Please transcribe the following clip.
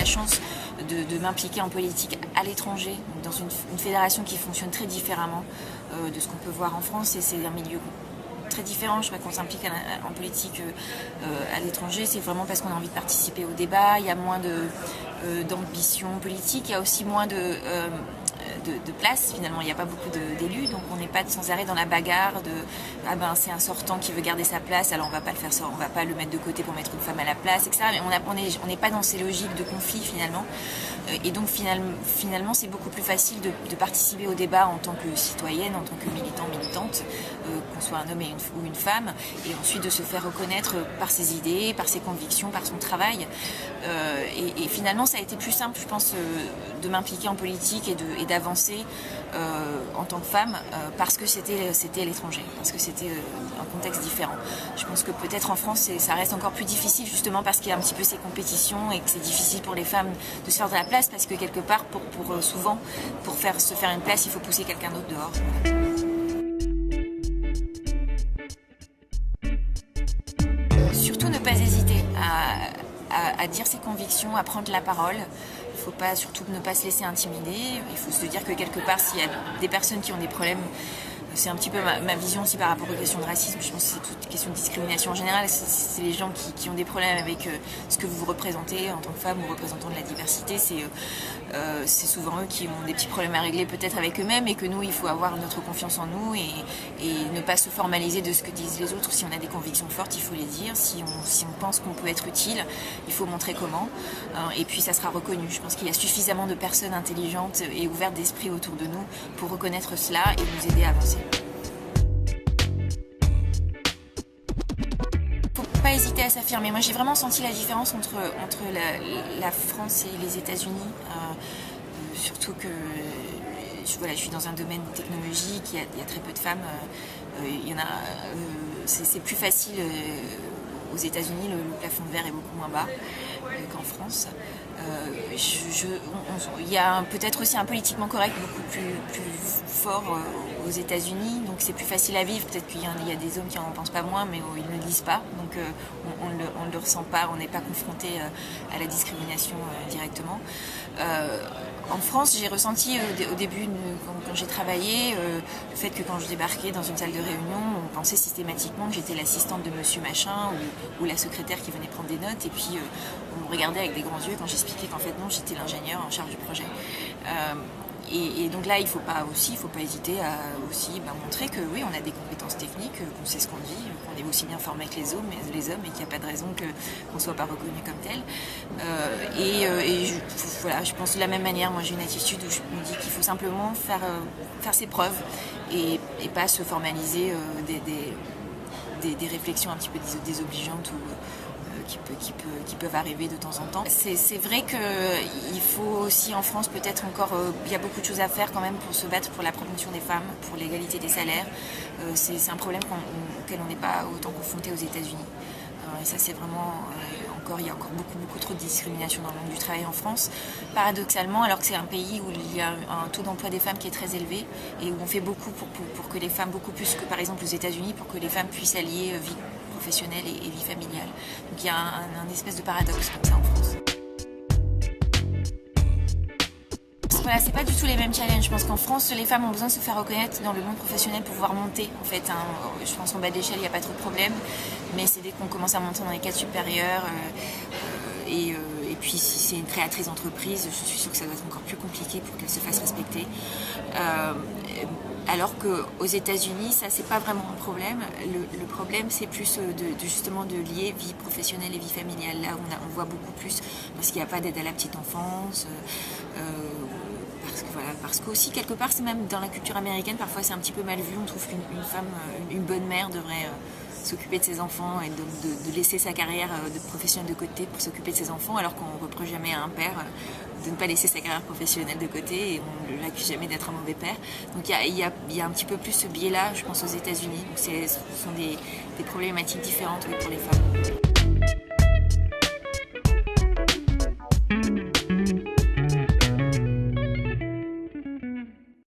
la chance de m'impliquer en politique à l'étranger, dans une fédération qui fonctionne très différemment de ce qu'on peut voir en France, et c'est un milieu très différent. Je crois qu'on s'implique en politique à l'étranger, c'est vraiment parce qu'on a envie de participer au débat, il y a moins d'ambition politique, il y a aussi moins de place finalement, il n'y a pas beaucoup d'élus, donc on n'est pas sans arrêt dans la bagarre de ah ben c'est un sortant qui veut garder sa place, alors on va pas le faire ça, on va pas le mettre de côté pour mettre une femme à la place, etc. Mais on n'est pas dans ces logiques de conflit finalement, et donc finalement c'est beaucoup plus facile de participer au débat en tant que citoyenne, en tant que militante, qu'on soit un homme ou une femme, et ensuite de se faire reconnaître par ses idées, par ses convictions, par son travail, et finalement ça a été plus simple, je pense, de m'impliquer en politique et d'avancer en tant que femme, parce que c'était à l'étranger, parce que c'était un contexte différent. Je pense que peut-être en France ça reste encore plus difficile, justement parce qu'il y a un petit peu ces compétitions et que c'est difficile pour les femmes de se faire de la place, parce que quelque part souvent pour se faire une place il faut pousser quelqu'un d'autre dehors. Surtout ne pas hésiter à dire ses convictions, à prendre la parole. Il ne faut surtout ne pas se laisser intimider. Il faut se dire que quelque part, s'il y a des personnes qui ont des problèmes, c'est un petit peu ma vision aussi par rapport aux questions de racisme. Je pense que c'est toute question de discrimination en général. C'est les gens qui ont des problèmes avec ce que vous représentez en tant que femme ou représentant de la diversité. C'est souvent eux qui ont des petits problèmes à régler peut-être avec eux-mêmes, et que nous, il faut avoir notre confiance en nous et ne pas se formaliser de ce que disent les autres. Si on a des convictions fortes, il faut les dire. Si on pense qu'on peut être utile, il faut montrer comment. Et puis ça sera reconnu. Je pense qu'il y a suffisamment de personnes intelligentes et ouvertes d'esprit autour de nous pour reconnaître cela et nous aider à avancer. Pas hésiter à s'affirmer. Moi j'ai vraiment senti la différence entre la France et les États-Unis, surtout que je suis dans un domaine technologique, il y a très peu de femmes, c'est plus facile aux États-Unis, le plafond de verre est beaucoup moins bas qu'en France. Il y a peut-être aussi un politiquement correct beaucoup plus fort aux États-Unis, donc c'est plus facile à vivre. Peut-être qu'il y a des hommes qui en pensent pas moins, mais ils ne le disent pas, donc on ne le ressent pas, on n'est pas confronté à la discrimination directement. En France, j'ai ressenti au début, quand j'ai travaillé, le fait que quand je débarquais dans une salle de réunion, on pensait systématiquement que j'étais l'assistante de monsieur machin ou la secrétaire qui venait prendre des notes, et puis on me regardait avec des grands yeux quand j'expliquais qu'en fait non, j'étais l'ingénieur en charge du projet. Et donc là, il faut pas hésiter à aussi montrer que oui, on a des compétences techniques, qu'on sait ce qu'on dit, qu'on est aussi bien formé que les hommes, et qu'il n'y a pas de raison qu'on ne soit pas reconnu comme tel. Je pense de la même manière, moi j'ai une attitude où je me dis qu'il faut simplement faire ses preuves et pas se formaliser des réflexions un petit peu désobligeantes qui peuvent arriver de temps en temps. C'est vrai qu'il faut aussi en France peut-être encore, il y a beaucoup de choses à faire quand même pour se battre pour la promotion des femmes, pour l'égalité des salaires. C'est un problème auquel on n'est pas autant confronté aux États-Unis. Et ça c'est vraiment, il y a encore beaucoup trop de discrimination dans le monde du travail en France. Paradoxalement, alors que c'est un pays où il y a un taux d'emploi des femmes qui est très élevé et où on fait beaucoup pour que les femmes, beaucoup plus que par exemple aux États-Unis, pour que les femmes puissent allier vie professionnelle et vie familiale. Donc il y a un espèce de paradoxe comme ça en France. Voilà, c'est pas du tout les mêmes challenges. Je pense qu'en France, les femmes ont besoin de se faire reconnaître dans le monde professionnel pour pouvoir monter. En fait, je pense qu'en bas d'échelle, il n'y a pas trop de problème, mais c'est dès qu'on commence à monter dans les cadres supérieurs, et puis si c'est une créatrice d'entreprise, je suis sûre que ça doit être encore plus compliqué pour qu'elle se fasse respecter. Alors qu'aux États-Unis, ça c'est pas vraiment un problème. Le problème c'est plus justement de lier vie professionnelle et vie familiale. Là on voit beaucoup plus parce qu'il n'y a pas d'aide à la petite enfance. Parce qu'aussi quelque part c'est même dans la culture américaine, parfois c'est un petit peu mal vu. On trouve qu'une femme, une bonne mère devrait s'occuper de ses enfants et de laisser sa carrière de professionnelle de côté pour s'occuper de ses enfants, alors qu'on ne reproche jamais à un père de ne pas laisser sa carrière professionnelle de côté, et on ne l'accuse jamais d'être un mauvais père. Donc il y a un petit peu plus ce biais-là, je pense, aux États-Unis. Donc ce sont des problématiques différentes pour les femmes.